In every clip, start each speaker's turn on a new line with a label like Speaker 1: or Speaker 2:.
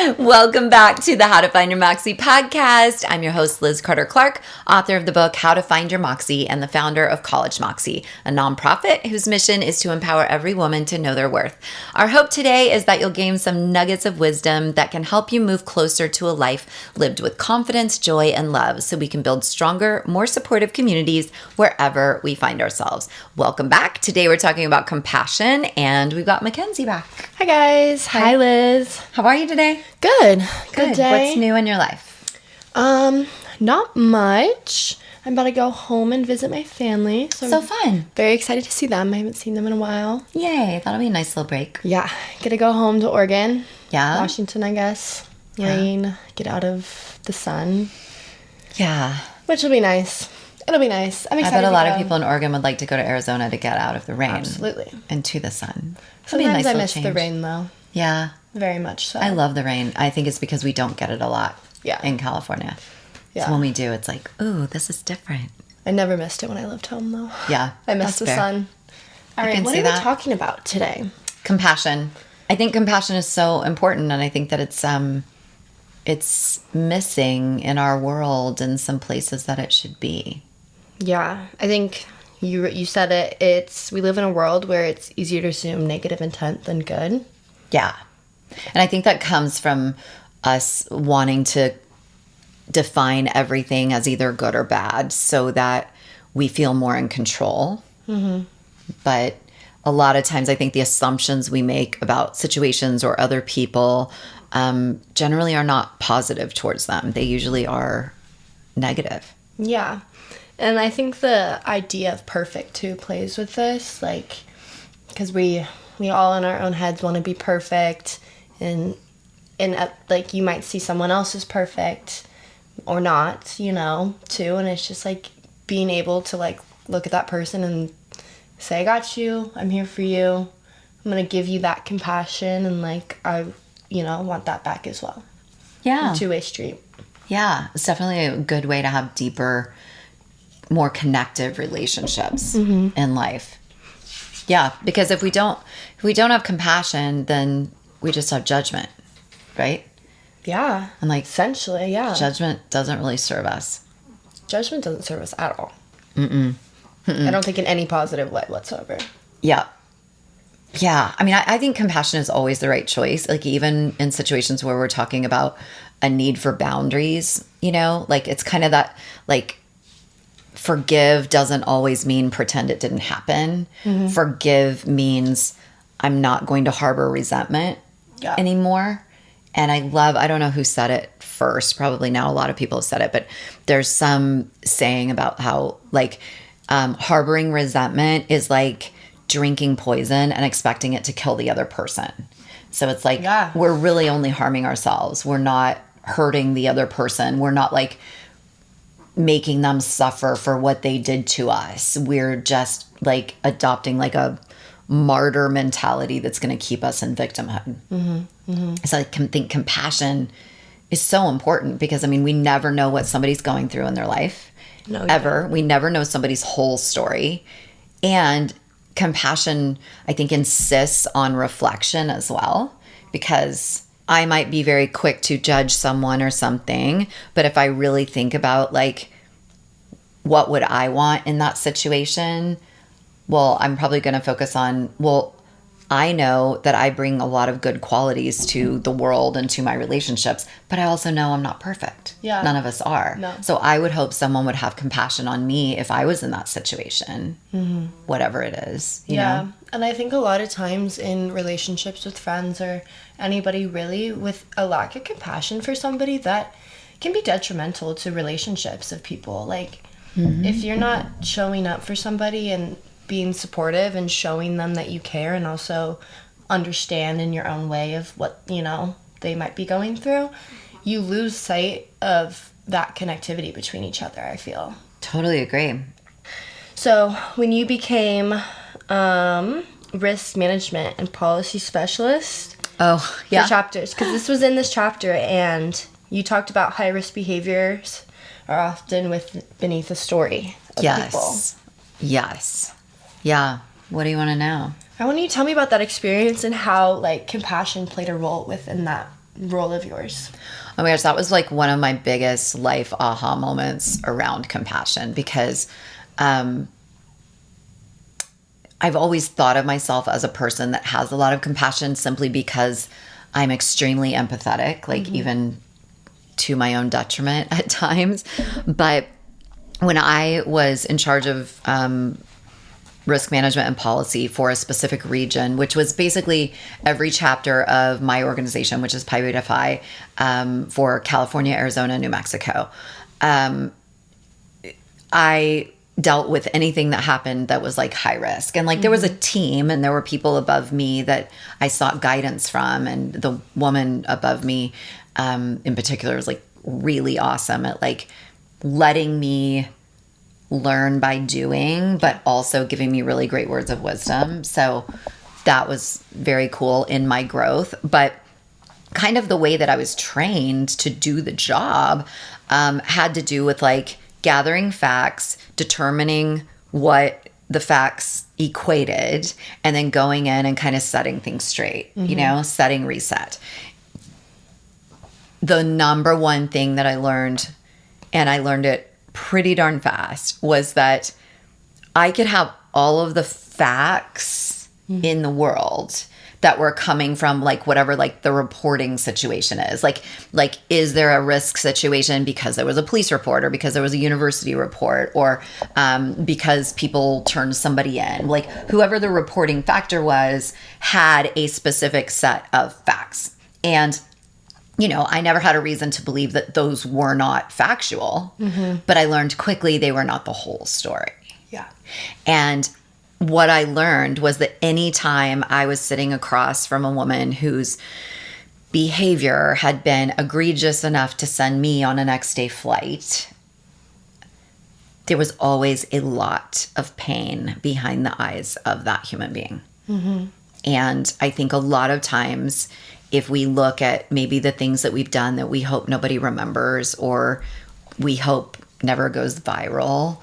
Speaker 1: Welcome back to the How to Find Your Moxie podcast. I'm your host, Lizz Carter Clark, author of the book How to Find Your Moxie and the founder of College Moxie, a nonprofit whose mission is to empower every woman to know their worth. Our hope today is that you'll gain some nuggets of wisdom that can help you move closer to a life lived with confidence, joy, and love so we can build stronger, more supportive communities wherever we find ourselves. Welcome back. Today we're talking about compassion, and we've got Mackenzie back.
Speaker 2: Hi guys. Hi Liz.
Speaker 1: How are you today?
Speaker 2: Good. Good day.
Speaker 1: What's new in your life?
Speaker 2: Not much. I'm about to go home and visit my family.
Speaker 1: So
Speaker 2: I'm
Speaker 1: fun.
Speaker 2: very excited to see them. I haven't seen them in a while.
Speaker 1: Yay. That'll be a nice little break.
Speaker 2: Yeah. Gonna go home to Oregon.
Speaker 1: Yeah.
Speaker 2: Washington, I guess. Rain. Get out of the sun.
Speaker 1: Yeah.
Speaker 2: Which will be nice. It'll be nice. I'm excited.
Speaker 1: I bet a lot of people in Oregon would like to go to Arizona to get out of the rain.
Speaker 2: Absolutely.
Speaker 1: And to the sun.
Speaker 2: Sometimes I miss the rain though.
Speaker 1: Yeah.
Speaker 2: Very much so.
Speaker 1: I love the rain. I think it's because we don't get it a lot in California.
Speaker 2: Yeah.
Speaker 1: So when we do, it's like, ooh, this is different.
Speaker 2: I never missed it when I lived home though.
Speaker 1: Yeah.
Speaker 2: I missed the sun. All right, what are we talking about today?
Speaker 1: Compassion. I think compassion is so important, and I think that it's missing in our world in some places that it should be.
Speaker 2: Yeah, I think you said it. We live in a world where it's easier to assume negative intent than good.
Speaker 1: Yeah. And I think that comes from us wanting to define everything as either good or bad so that we feel more in control. Mm-hmm. But a lot of times I think the assumptions we make about situations or other people generally are not positive towards them. They usually are negative.
Speaker 2: Yeah. And I think the idea of perfect too plays with this, like, because we all in our own heads want to be perfect, and like you might see someone else as perfect or not, too, and it's just like being able to like look at that person and say, I got you, I'm here for you, I'm gonna give you that compassion, and like I want that back as well.
Speaker 1: Yeah.
Speaker 2: A two-way street.
Speaker 1: Yeah, it's definitely a good way to have deeper, more connective relationships in life. Yeah, because if we don't have compassion, then we just have judgment, right?
Speaker 2: Yeah.
Speaker 1: And like
Speaker 2: essentially, yeah.
Speaker 1: Judgment doesn't really serve us.
Speaker 2: Judgment doesn't serve us at all. I don't think in any positive way whatsoever.
Speaker 1: Yeah. Yeah. I mean, I think compassion is always the right choice. Like even in situations where we're talking about a need for boundaries, like it's kind of that like forgive doesn't always mean pretend it didn't happen. Mm-hmm. Forgive means I'm not going to harbor resentment anymore. And I don't know who said it first. Probably now a lot of people have said it, but there's some saying about how like harboring resentment is like drinking poison and expecting it to kill the other person. So it's like we're really only harming ourselves. We're not hurting the other person. We're not like making them suffer for what they did to us. We're just like adopting like a martyr mentality that's going to keep us in victimhood. So I think compassion is so important because, I mean, we never know what somebody's going through in their life. Ever. We never know somebody's whole story. And compassion, I think, insists on reflection as well, because I might be very quick to judge someone or something, but if I really think about like, what would I want in that situation? Well, I'm probably going to focus on, I know that I bring a lot of good qualities to the world and to my relationships, but I also know I'm not perfect.
Speaker 2: Yeah.
Speaker 1: None of us are.
Speaker 2: No.
Speaker 1: So I would hope someone would have compassion on me if I was in that situation, whatever it is. You know?
Speaker 2: And I think a lot of times in relationships with friends or anybody really with a lack of compassion for somebody, that can be detrimental to relationships of people. Like if you're not showing up for somebody and being supportive and showing them that you care and also understand in your own way of what, they might be going through, you lose sight of that connectivity between each other, I feel.
Speaker 1: Totally agree.
Speaker 2: So when you became risk management and policy specialist for chapters, because this was in this chapter, and you talked about high risk behaviors are often beneath a story of people.
Speaker 1: Yes. Yeah. What do you want to know?
Speaker 2: I want you to tell me about that experience and how, like, compassion played a role within that role of yours?
Speaker 1: Oh my gosh, that was like one of my biggest life aha moments around compassion, because I've always thought of myself as a person that has a lot of compassion simply because I'm extremely empathetic, like even to my own detriment at times. But when I was in charge of risk management and policy for a specific region, which was basically every chapter of my organization, which is Pi Beta Phi, for California, Arizona, New Mexico, I dealt with anything that happened that was like high risk. And like there was a team and there were people above me that I sought guidance from. And the woman above me in particular was like really awesome at like letting me learn by doing, but also giving me really great words of wisdom. So that was very cool in my growth. But kind of the way that I was trained to do the job had to do with like gathering facts, determining what the facts equated, and then going in and kind of setting things straight, you know, setting reset. The number one thing that I learned, and I learned it pretty darn fast, was that I could have all of the facts in the world that were coming from like whatever like the reporting situation is. Like is there a risk situation because there was a police report, or because there was a university report, or because people turned somebody in? Like whoever the reporting factor was had a specific set of facts. And you know, I never had a reason to believe that those were not factual, but I learned quickly they were not the whole story.
Speaker 2: Yeah.
Speaker 1: And what I learned was that anytime I was sitting across from a woman whose behavior had been egregious enough to send me on a next day flight, there was always a lot of pain behind the eyes of that human being. And I think a lot of times, if we look at maybe the things that we've done that we hope nobody remembers, or we hope never goes viral,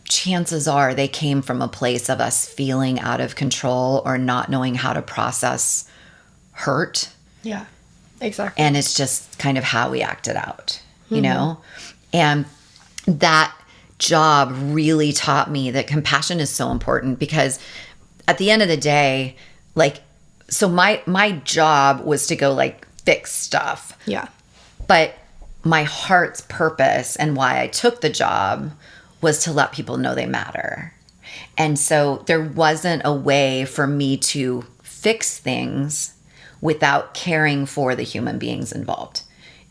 Speaker 1: chances are they came from a place of us feeling out of control or not knowing how to process hurt.
Speaker 2: Yeah, exactly.
Speaker 1: And it's just kind of how we acted out, you know? And that job really taught me that compassion is so important, because at the end of the day, like, so my job was to go like fix stuff.
Speaker 2: Yeah.
Speaker 1: But my heart's purpose and why I took the job was to let people know they matter. And so there wasn't a way for me to fix things without caring for the human beings involved.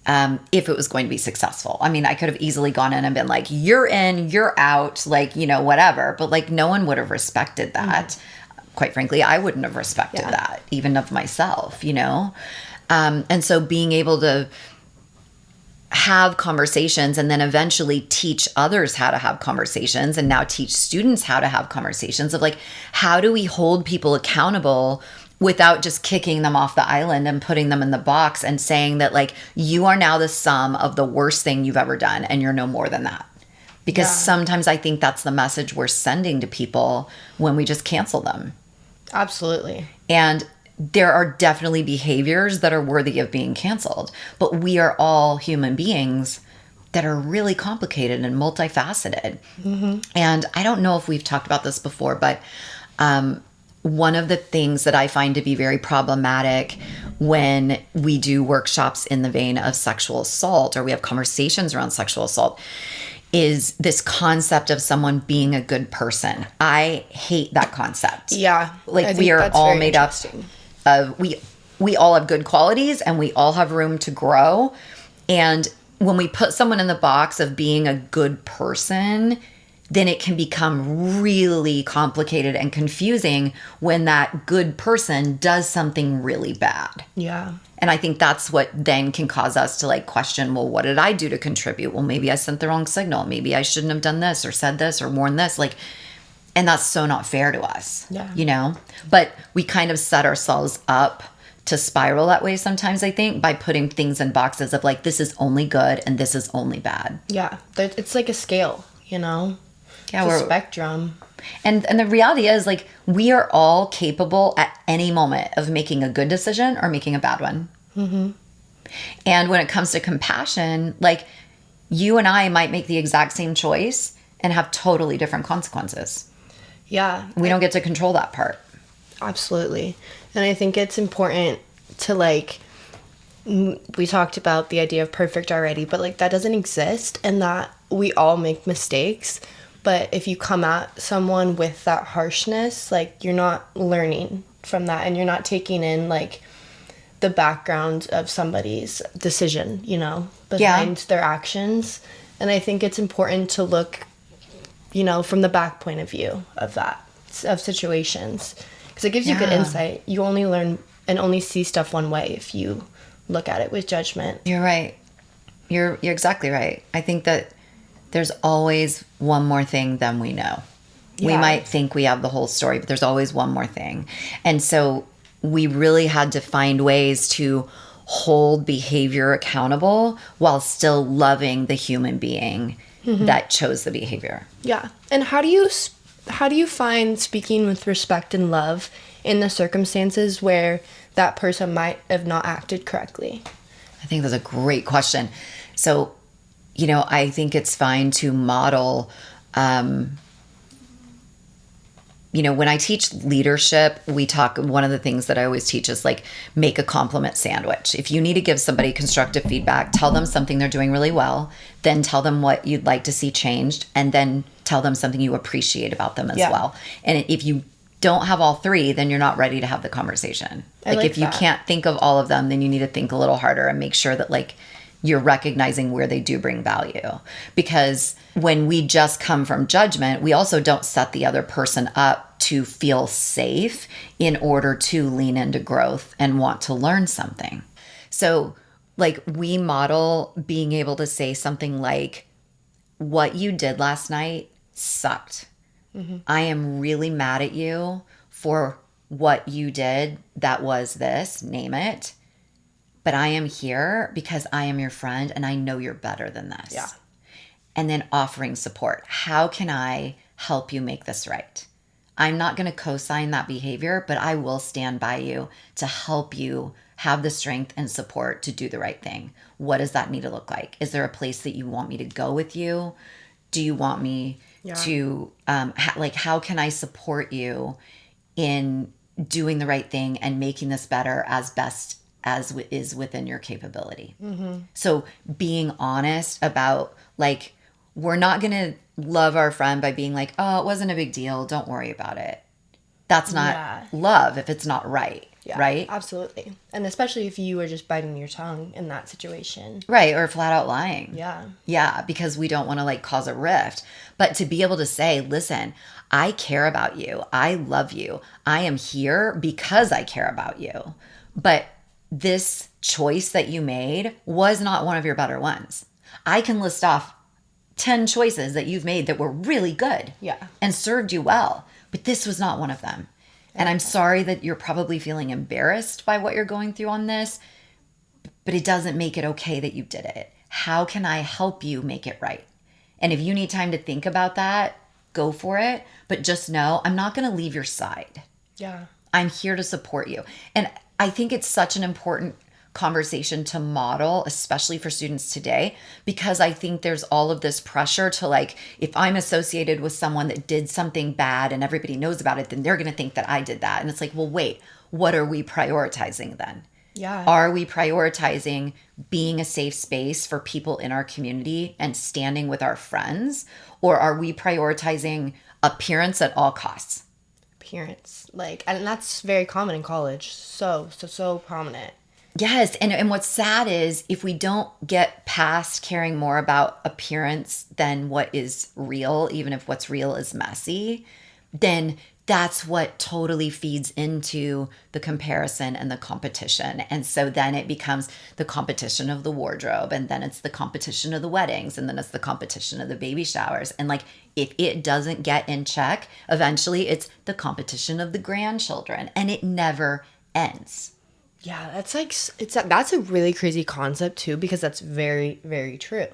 Speaker 1: If it was going to be successful. I mean, I could have easily gone in and been like, you're in, you're out, like, you know, whatever. But like, no one would have respected that. Quite frankly, I wouldn't have respected that, even of myself, you know? And so being able to have conversations and then eventually teach others how to have conversations, and now teach students how to have conversations of like, how do we hold people accountable without just kicking them off the island and putting them in the box and saying that like, you are now the sum of the worst thing you've ever done and you're no more than that. Because sometimes I think that's the message we're sending to people when we just cancel them.
Speaker 2: Absolutely.
Speaker 1: And there are definitely behaviors that are worthy of being canceled, but we are all human beings that are really complicated and multifaceted. And I don't know if we've talked about this before, but one of the things that I find to be very problematic when we do workshops in the vein of sexual assault, or we have conversations around sexual assault, is this concept of someone being a good person. I hate that concept.
Speaker 2: Yeah.
Speaker 1: Like we are all made up of, we all have good qualities and we all have room to grow. And when we put someone in the box of being a good person, then it can become really complicated and confusing when that good person does something really bad.
Speaker 2: Yeah.
Speaker 1: And I think that's what then can cause us to like question, well, what did I do to contribute? Well, maybe I sent the wrong signal. Maybe I shouldn't have done this or said this or worn this. Like, and that's so not fair to us, you know? But we kind of set ourselves up to spiral that way sometimes, I think, by putting things in boxes of like, this is only good and this is only bad.
Speaker 2: Yeah. It's like a scale, you know?
Speaker 1: Yeah,
Speaker 2: it's a spectrum.
Speaker 1: And the reality is, like, we are all capable at any moment of making a good decision or making a bad one. And when it comes to compassion, like, you and I might make the exact same choice and have totally different consequences.
Speaker 2: Yeah.
Speaker 1: We don't get to control that part.
Speaker 2: Absolutely. And I think it's important to, like, we talked about the idea of perfect already, but, like, that doesn't exist, and that we all make mistakes. But if you come at someone with that harshness, like, you're not learning from that, and you're not taking in, like, the background of somebody's decision, you know, behind their actions. And I think it's important to look, you know, from the back point of view of that, of situations, because it gives you good insight. You only learn and only see stuff one way if you look at it with judgment.
Speaker 1: You're right. You're exactly right. I think that there's always one more thing than we know. We might think we have the whole story, but there's always one more thing. And so we really had to find ways to hold behavior accountable while still loving the human being that chose the behavior.
Speaker 2: Yeah. And how do you find speaking with respect and love in the circumstances where that person might have not acted correctly?
Speaker 1: I think that's a great question. So, you know, I think it's fine to model, you know, when I teach leadership, one of the things that I always teach is, like, make a compliment sandwich. If you need to give somebody constructive feedback, tell them something they're doing really well, then tell them what you'd like to see changed, and then tell them something you appreciate about them as well. And if you don't have all three, then you're not ready to have the conversation. Like if you can't think of all of them, then you need to think a little harder and make sure that, like, you're recognizing where they do bring value. Because when we just come from judgment, we also don't set the other person up to feel safe in order to lean into growth and want to learn something. So, like, we model being able to say something like, what you did last night sucked. I am really mad at you for what you did that was this, name it. But I am here because I am your friend and I know you're better than this.
Speaker 2: Yeah.
Speaker 1: And then offering support. How can I help you make this right? I'm not going to co-sign that behavior, but I will stand by you to help you have the strength and support to do the right thing. What does that need to look like? Is there a place that you want me to go with you? Do you want me to, how can I support you in doing the right thing and making this better as best as is within your capability? So being honest about, like, we're not going to love our friend by being like, oh, it wasn't a big deal, don't worry about it. That's not love if it's not right. Right?
Speaker 2: Absolutely. And especially if you were just biting your tongue in that situation.
Speaker 1: Right. Or flat out lying.
Speaker 2: Yeah.
Speaker 1: Yeah. Because we don't want to, like, cause a rift. But to be able to say, listen, I care about you. I love you. I am here because I care about you. But this choice that you made was not one of your better ones. I can list off 10 choices that you've made that were really good and served you well, but this was not one of them. And I'm sorry that you're probably feeling embarrassed by what you're going through on this, but it doesn't make it okay that you did it. How can I help you make it right? And if you need time to think about that, go for it. But just know, I'm not going to leave your side.
Speaker 2: Yeah.
Speaker 1: I'm here to support you. And I think it's such an important conversation to model, especially for students today, because I think there's all of this pressure to, like, if I'm associated with someone that did something bad and everybody knows about it, then they're going to think that I did that. And it's like, well, wait, what are we prioritizing then?
Speaker 2: Yeah.
Speaker 1: Are we prioritizing being a safe space for people in our community and standing with our friends? Or are we prioritizing appearance at all costs?
Speaker 2: Appearance. Like, and that's very common in college. So prominent.
Speaker 1: Yes. And what's sad is if we don't get past caring more about appearance than what is real, even if what's real is messy, then that's what totally feeds into the comparison and the competition. And so then it becomes the competition of the wardrobe, and then it's the competition of the weddings, and then it's the competition of the baby showers. And, like, if it doesn't get in check, eventually it's the competition of the grandchildren, and it never ends.
Speaker 2: Yeah, that's like, that's a really crazy concept too, because that's very, very true.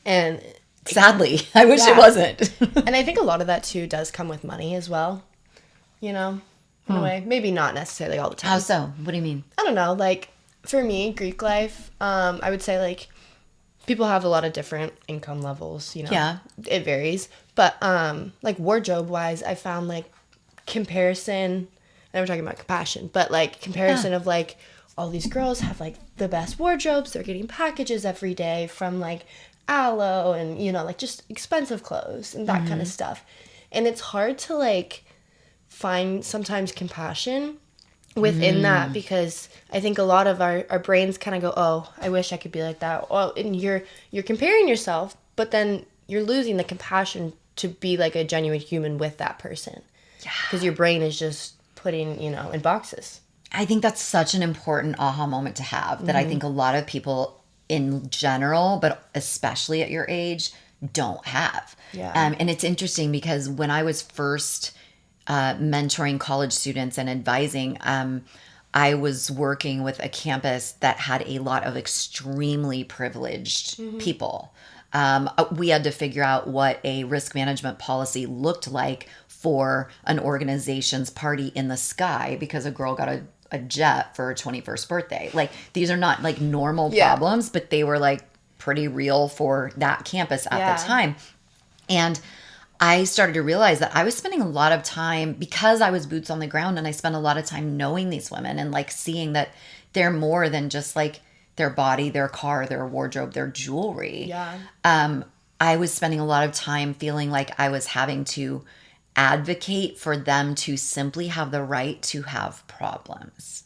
Speaker 2: And
Speaker 1: Sadly, I wish it
Speaker 2: Yeah.
Speaker 1: wasn't.
Speaker 2: And I think a lot of that too does come with money as well, you know, in a way. Maybe not necessarily all the time.
Speaker 1: How so? What do you mean?
Speaker 2: I don't know. Like, for me, Greek life, I would say, like, people have a lot of different income levels, you know.
Speaker 1: Yeah.
Speaker 2: It varies. But, like, wardrobe-wise, I found, like, comparison, and we're talking about compassion, but, like, comparison of, like, all these girls have, like, the best wardrobes. They're getting packages every day from, like, Aloe and, you know, like, just expensive clothes and that kind of stuff. And it's hard to, like, find sometimes compassion within that, because I think a lot of our brains kind of go, oh, I wish I could be like that. Well, and you're comparing yourself, but then you're losing the compassion to be like a genuine human with that person.
Speaker 1: Yeah.
Speaker 2: Because your brain is just putting, you know, in boxes.
Speaker 1: I think that's such an important aha moment to have that I think a lot of people in general, but especially at your age, don't have.
Speaker 2: Yeah.
Speaker 1: And it's interesting because when I was first mentoring college students and advising, I was working with a campus that had a lot of extremely privileged people. We had to figure out what a risk management policy looked like for an organization's party in the sky because a girl got a jet for her 21st birthday. Like, these are not like normal problems, but they were like pretty real for that campus at the time. And I started to realize that I was spending a lot of time, because I was boots on the ground, and I spent a lot of time knowing these women and like seeing that they're more than just like their body, their car, their wardrobe, their jewelry.
Speaker 2: Yeah.
Speaker 1: I was spending a lot of time feeling like I was having to advocate for them to simply have the right to have problems,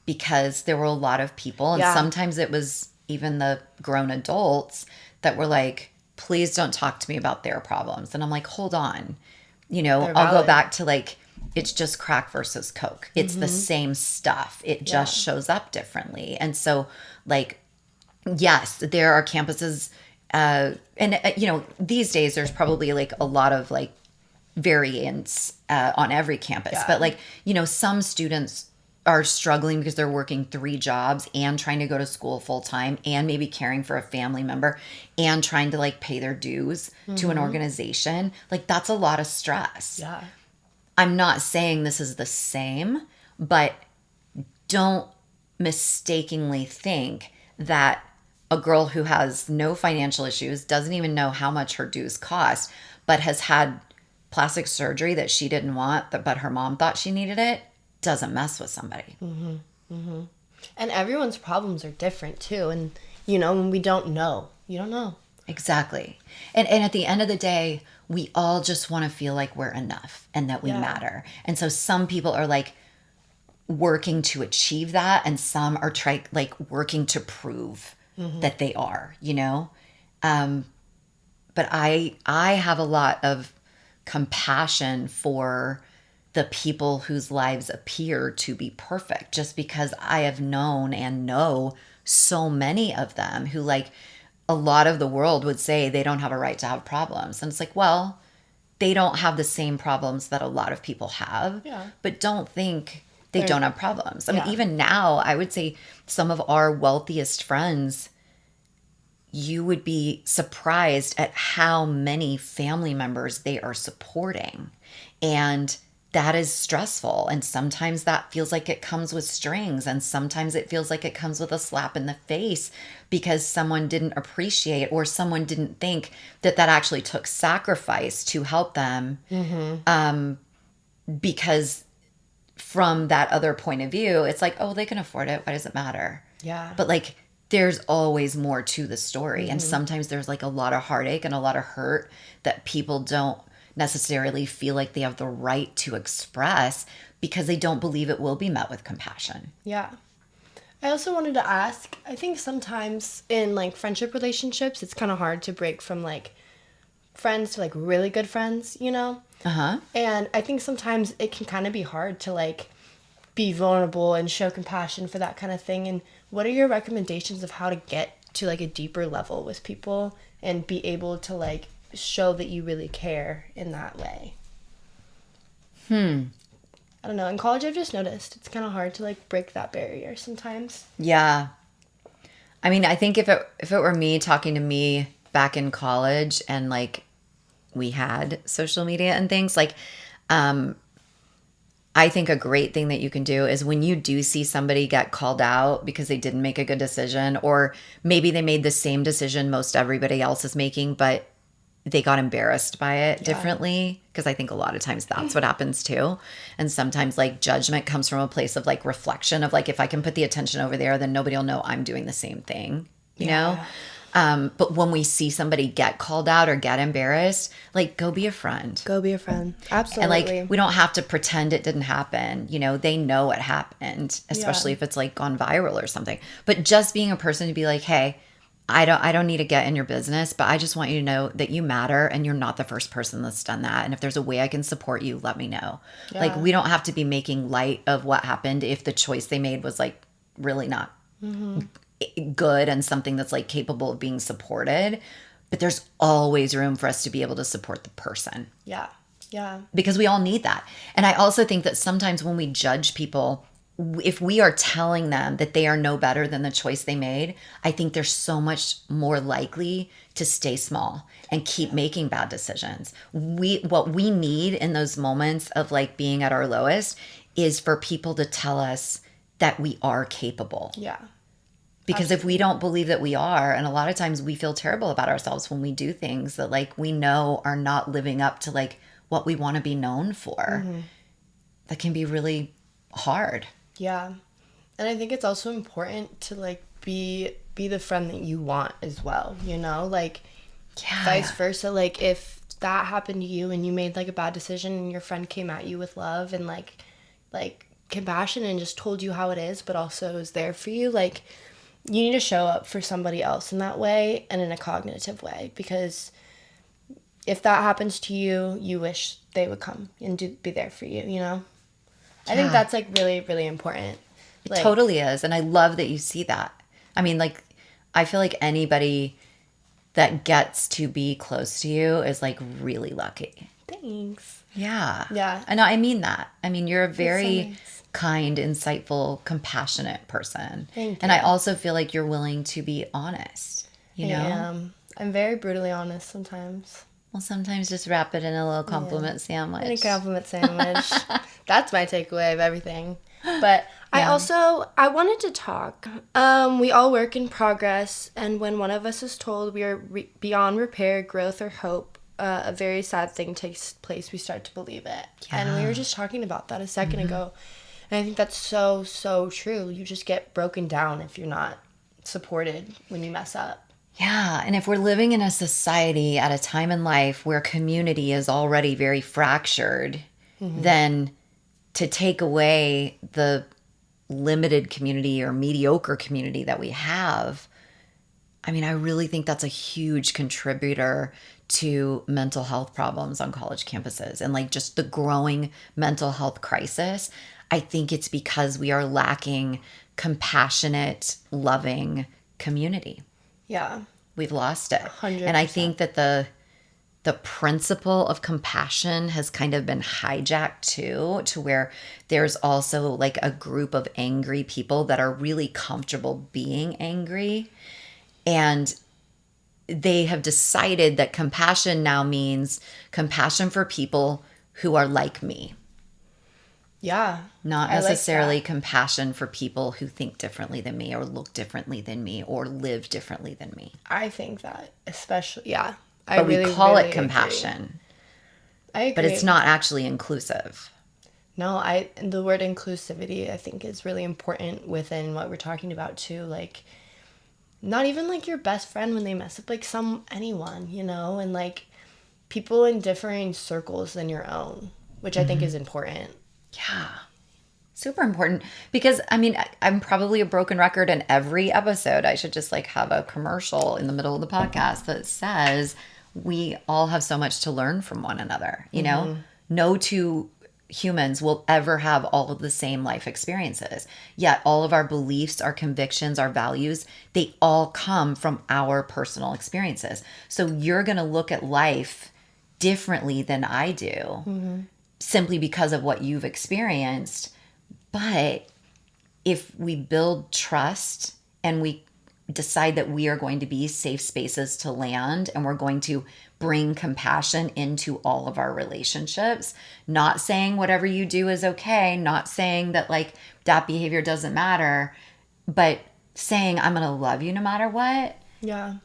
Speaker 1: because there were a lot of people, and sometimes it was even the grown adults that were like, please don't talk to me about their problems. And I'm like, hold on, you know, I'll go back to like, it's just crack versus Coke. It's the same stuff. It just shows up differently. And so like, yes, there are campuses, you know, these days there's probably like a lot of like variance on every campus, but like, you know, some students are struggling because they're working 3 jobs and trying to go to school full time and maybe caring for a family member and trying to like pay their dues to an organization. Like, that's a lot of stress.
Speaker 2: Yeah.
Speaker 1: I'm not saying this is the same, but don't mistakenly think that a girl who has no financial issues, doesn't even know how much her dues cost, but has had plastic surgery that she didn't want, but her mom thought she needed it, doesn't mess with somebody.
Speaker 2: And everyone's problems are different too. And, you know, when we don't know, you don't know.
Speaker 1: Exactly. And at the end of the day, we all just want to feel like we're enough and that we matter. And so some people are like working to achieve that, and some are like working to prove that they are, you know? But I have a lot of compassion for the people whose lives appear to be perfect, just because I have known and know so many of them who, like, a lot of the world would say they don't have a right to have problems. And it's like, well, they don't have the same problems that a lot of people have, but don't think they don't have problems. I mean, even now, I would say some of our wealthiest friends, you would be surprised at how many family members they are supporting. And that is stressful. And sometimes that feels like it comes with strings. And sometimes it feels like it comes with a slap in the face because someone didn't appreciate, or someone didn't think that that actually took sacrifice to help them. Because from that other point of view, it's like, oh, they can afford it. Why does it matter?
Speaker 2: Yeah.
Speaker 1: But like, there's always more to the story. And sometimes there's like a lot of heartache and a lot of hurt that people don't necessarily feel like they have the right to express because they don't believe it will be met with compassion.
Speaker 2: Yeah. I also wanted to ask, I think sometimes in like friendship relationships, it's kind of hard to break from like friends to like really good friends, you know? And I think sometimes it can kind of be hard to like be vulnerable and show compassion for that kind of thing. And what are your recommendations of how to get to like a deeper level with people and be able to like show that you really care in that way? I don't know. In college, I've just noticed it's kind of hard to like break that barrier sometimes.
Speaker 1: Yeah. I mean, I think if it were me talking to me back in college and like we had social media and things, like I think a great thing that you can do is when you do see somebody get called out because they didn't make a good decision, or maybe they made the same decision most everybody else is making, but they got embarrassed by it differently. Because I think a lot of times that's what happens too. And sometimes like judgment comes from a place of like reflection of like, if I can put the attention over there, then nobody will know I'm doing the same thing, you know? But when we see somebody get called out or get embarrassed, like go be a friend.
Speaker 2: Go be a friend. Absolutely.
Speaker 1: And like we don't have to pretend it didn't happen. You know, they know it happened, especially if it's like gone viral or something. But just being a person to be like, hey, I don't need to get in your business, but I just want you to know that you matter and you're not the first person that's done that. And if there's a way I can support you, let me know. Yeah. Like we don't have to be making light of what happened if the choice they made was like really not good and something that's like capable of being supported. But there's always room for us to be able to support the person.
Speaker 2: Yeah. Yeah.
Speaker 1: Because we all need that. And I also think that sometimes when we judge people, if we are telling them that they are no better than the choice they made, I think they're so much more likely to stay small and keep making bad decisions. What we need in those moments of like being at our lowest is for people to tell us that we are capable.
Speaker 2: Yeah.
Speaker 1: Because if we don't believe that we are, and a lot of times we feel terrible about ourselves when we do things that like we know are not living up to like what we want to be known for, that can be really hard.
Speaker 2: Yeah. And I think it's also important to like be the friend that you want as well, you know? Like vice versa. Like if that happened to you and you made like a bad decision and your friend came at you with love and like compassion and just told you how it is, but also is there for you, like you need to show up for somebody else in that way and in a cognitive way, because if that happens to you, you wish they would come and be there for you, you know? I think that's like really, really important.
Speaker 1: It totally is. And I love that you see that. I mean, like, I feel like anybody that gets to be close to you is like really lucky.
Speaker 2: Thanks.
Speaker 1: Yeah.
Speaker 2: Yeah.
Speaker 1: I know. I mean that. I mean, you're a very kind, insightful, compassionate person.
Speaker 2: Thank you.
Speaker 1: And I also feel like you're willing to be honest. You know?
Speaker 2: I am. I'm very brutally honest sometimes.
Speaker 1: Well, sometimes just wrap it in a little compliment sandwich.
Speaker 2: In a compliment sandwich. That's my takeaway of everything. But I wanted to talk. We all work in progress, and when one of us is told we are beyond repair, growth, or hope, a very sad thing takes place. We start to believe it. Yeah. And we were just talking about that a second ago. And I think that's so, so true. You just get broken down if you're not supported when you mess up.
Speaker 1: Yeah. And if we're living in a society at a time in life where community is already very fractured, then to take away the limited community or mediocre community that we have, I mean, I really think that's a huge contributor to mental health problems on college campuses and like just the growing mental health crisis. I think it's because we are lacking compassionate, loving community.
Speaker 2: Yeah.
Speaker 1: We've lost it.
Speaker 2: 100%.
Speaker 1: And I think that the principle of compassion has kind of been hijacked too, to where there's also like a group of angry people that are really comfortable being angry. And they have decided that compassion now means compassion for people who are like me.
Speaker 2: Yeah.
Speaker 1: Not necessarily compassion for people who think differently than me or look differently than me or live differently than me.
Speaker 2: I think that especially, yeah.
Speaker 1: But we call it compassion.
Speaker 2: I agree.
Speaker 1: But it's not actually inclusive.
Speaker 2: No, the word inclusivity I think is really important within what we're talking about too. Like, not even like your best friend when they mess up, like anyone, you know, and like people in differing circles than your own, which I think is important.
Speaker 1: Yeah. Super important. Because, I mean, I'm probably a broken record in every episode. I should just like have a commercial in the middle of the podcast that says we all have so much to learn from one another. You know, no two humans will ever have all of the same life experiences. Yet all of our beliefs, our convictions, our values, they all come from our personal experiences. So you're going to look at life differently than I do. Simply because of what you've experienced. But if we build trust and we decide that we are going to be safe spaces to land, and we're going to bring compassion into all of our relationships. Not saying whatever you do is okay, not saying that like that behavior doesn't matter, but saying I'm going to love you no matter what.
Speaker 2: Yeah.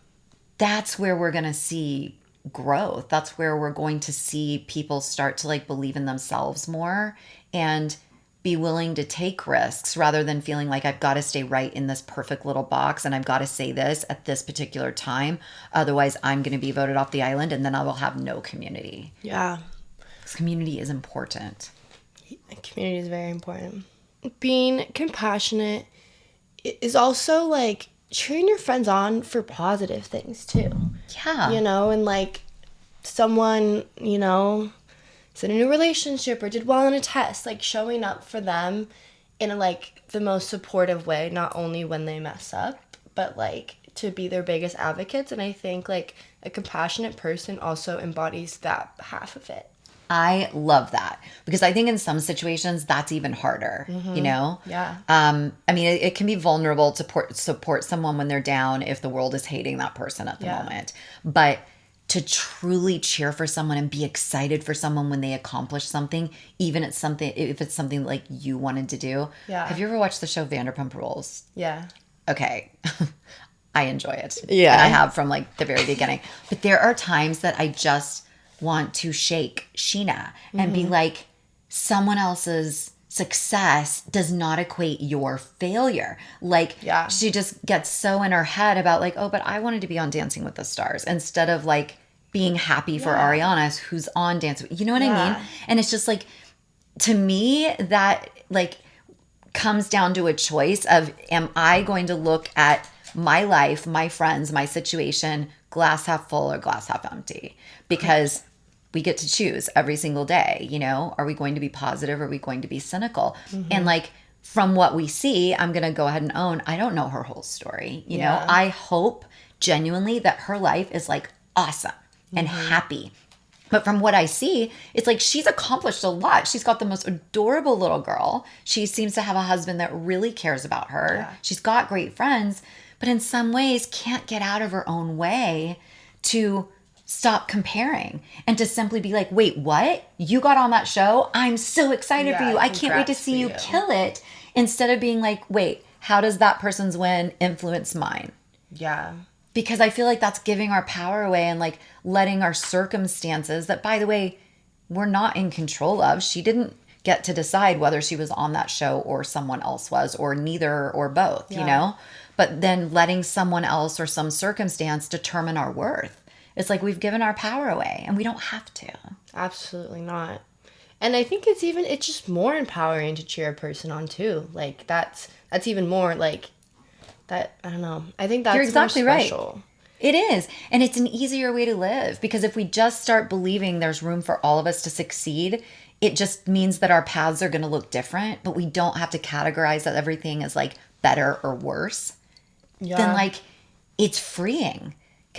Speaker 1: That's where we're going to see growth. That's where we're going to see people start to like believe in themselves more and be willing to take risks rather than feeling like I've got to stay right in this perfect little box and I've got to say this at this particular time. Otherwise, I'm going to be voted off the island and then I will have no community.
Speaker 2: Yeah.
Speaker 1: Because community is important.
Speaker 2: Community is very important. Being compassionate is also like cheering your friends on for positive things too.
Speaker 1: Yeah.
Speaker 2: You know, and like someone, you know, is in a new relationship or did well on a test, like showing up for them in like the most supportive way, not only when they mess up, but like to be their biggest advocates. And I think like a compassionate person also embodies that half of it.
Speaker 1: I love that because I think in some situations that's even harder, you know?
Speaker 2: Yeah.
Speaker 1: I mean, it can be vulnerable to support someone when they're down if the world is hating that person at the moment. But to truly cheer for someone and be excited for someone when they accomplish something, even if it's something like you wanted to do.
Speaker 2: Yeah.
Speaker 1: Have you ever watched the show Vanderpump Rules?
Speaker 2: Yeah.
Speaker 1: Okay. I enjoy it.
Speaker 2: Yeah.
Speaker 1: And I have from like the very beginning. But there are times that I just want to shake Sheena and be like, someone else's success does not equate your failure. Like, she just gets so in her head about like, oh, but I wanted to be on Dancing with the Stars instead of like being happy for Ariana who's on Dancing. You know what I mean? And it's just like, to me, that like comes down to a choice of, am I going to look at my life, my friends, my situation, glass half full or glass half empty? Because we get to choose every single day, you know, are we going to be positive? Or are we going to be cynical? And like, from what we see, I'm going to go ahead and own, I don't know her whole story. You know, I hope genuinely that her life is like awesome and happy. But from what I see, it's like she's accomplished a lot. She's got the most adorable little girl. She seems to have a husband that really cares about her. Yeah. She's got great friends, but in some ways can't get out of her own way to stop comparing and to simply be like, wait, what? You got on that show? I'm so excited for you. I can't wait to see you kill it. Instead of being like, wait, how does that person's win influence mine?
Speaker 2: Yeah.
Speaker 1: Because I feel like that's giving our power away and like letting our circumstances that, by the way, we're not in control of. She didn't get to decide whether she was on that show or someone else was, or neither or both, you know? But then letting someone else or some circumstance determine our worth. It's like we've given our power away and we don't have to.
Speaker 2: Absolutely not. And I think it's just more empowering to cheer a person on too. Like that's even more like that. I don't know. I think that's
Speaker 1: You're exactly
Speaker 2: more special.
Speaker 1: Right. It is. And it's an easier way to live because if we just start believing there's room for all of us to succeed, it just means that our paths are going to look different, but we don't have to categorize that everything is like better or worse. Yeah. Then like it's freeing.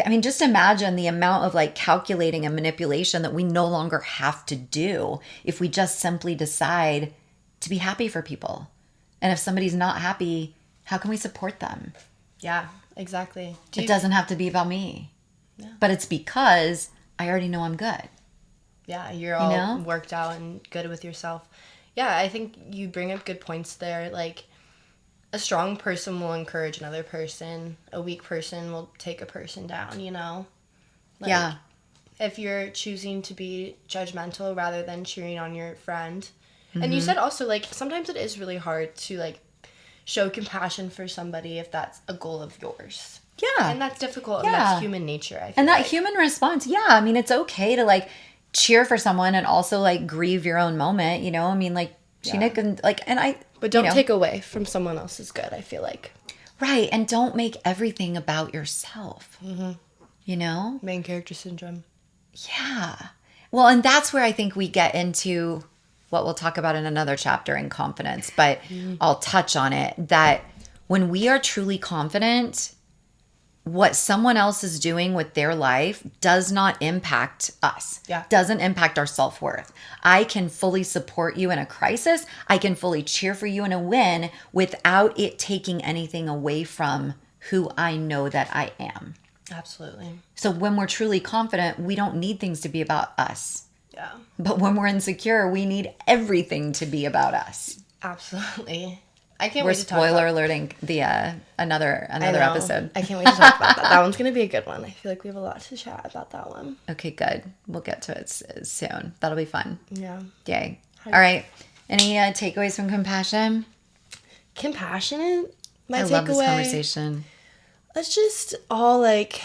Speaker 1: I mean, just imagine the amount of like calculating and manipulation that we no longer have to do if we just simply decide to be happy for people. And if somebody's not happy, how can we support them?
Speaker 2: Yeah, exactly.
Speaker 1: It doesn't have to be about me. Yeah. But it's because I already know I'm good.
Speaker 2: Yeah, you're all worked out and good with yourself. Yeah, I think you bring up good points there. Like, a strong person will encourage another person. A weak person will take a person down, you know? Like, yeah. If you're choosing to be judgmental rather than cheering on your friend. Mm-hmm. And you said also, like, sometimes it is really hard to, like, show compassion for somebody if that's a goal of yours. Yeah. And that's difficult. Yeah. And that's human nature, I feel
Speaker 1: And that human response, yeah. I mean, it's okay to, like, cheer for someone and also, like, grieve your own moment, you know? I mean, like, Sheena can, like, and I...
Speaker 2: But don't take away from someone else's good, I feel like.
Speaker 1: Right. And don't make everything about yourself. Mm-hmm. You know?
Speaker 2: Main character syndrome.
Speaker 1: Yeah. Well, and that's where I think we get into what we'll talk about in another chapter in confidence. But I'll touch on it. That when we are truly confident, what someone else is doing with their life does not impact us. Yeah. Doesn't impact our self-worth. I can fully support you in a crisis. I can fully cheer for you in a win without it taking anything away from who I know that I am.
Speaker 2: Absolutely.
Speaker 1: So when we're truly confident, we don't need things to be about us.
Speaker 2: Yeah.
Speaker 1: But when we're insecure, we need everything to be about us.
Speaker 2: Absolutely. I can't
Speaker 1: We're
Speaker 2: wait to talk about
Speaker 1: spoiler alerting the another episode.
Speaker 2: I can't wait to talk about that. That one's going to be a good one. I feel like we have a lot to chat about that one.
Speaker 1: Okay, good. We'll get to it soon. That'll be fun.
Speaker 2: Yeah.
Speaker 1: Yay. All right. Any takeaways from compassion?
Speaker 2: Compassionate? My
Speaker 1: I
Speaker 2: takeaway.
Speaker 1: love this conversation.
Speaker 2: Let's just all like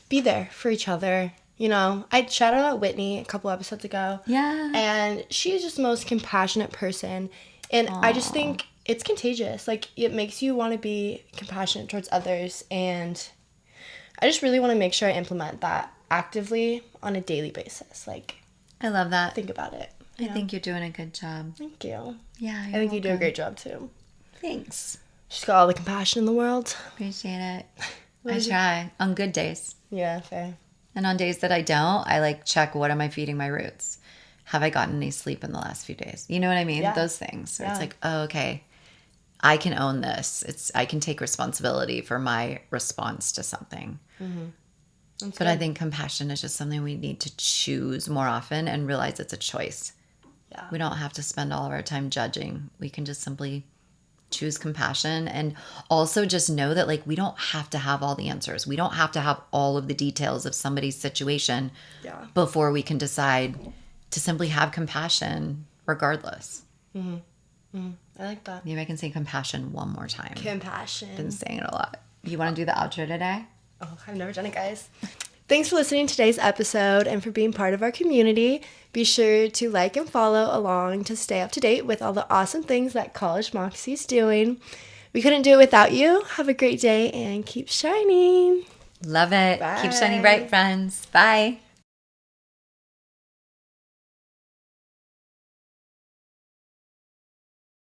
Speaker 2: be there for each other. You know, I chatted about Whitney a couple episodes ago.
Speaker 1: Yeah.
Speaker 2: And she is just the most compassionate person. And I just think it's contagious. Like, it makes you want to be compassionate towards others. And I just really want to make sure I implement that actively on a daily basis. Like,
Speaker 1: I love that.
Speaker 2: think about it.
Speaker 1: I think you're doing a good job.
Speaker 2: Thank you.
Speaker 1: Yeah,
Speaker 2: I think you do a great job, too.
Speaker 1: Thanks.
Speaker 2: She's got all the compassion in the world.
Speaker 1: Appreciate it. I try on good days.
Speaker 2: Yeah, fair.
Speaker 1: And on days that I don't, I like check, what am I feeding my roots? Have I gotten any sleep in the last few days? You know what I mean?
Speaker 2: Yeah.
Speaker 1: Those things. So
Speaker 2: Yeah.
Speaker 1: it's like, oh, okay, I can own this. I can take responsibility for my response to something. But I think compassion is just something we need to choose more often and realize it's a choice.
Speaker 2: Yeah.
Speaker 1: We don't have to spend all of our time judging. We can just simply choose compassion, and also just know that like we don't have to have all the answers. We don't have to have all of the details of somebody's situation before we can decide to simply have compassion regardless.
Speaker 2: I like that.
Speaker 1: Maybe I can say compassion one more time.
Speaker 2: Compassion.
Speaker 1: Been saying it a lot. You want to do the outro today?
Speaker 2: Oh, I've never done it, guys. Thanks for listening to today's episode and for being part of our community. Be sure to like and follow along to stay up to date with all the awesome things that College Moxie is doing. We couldn't do it without you. Have a great day and keep shining.
Speaker 1: Love it.
Speaker 2: Bye.
Speaker 1: Keep shining bright, friends. Bye.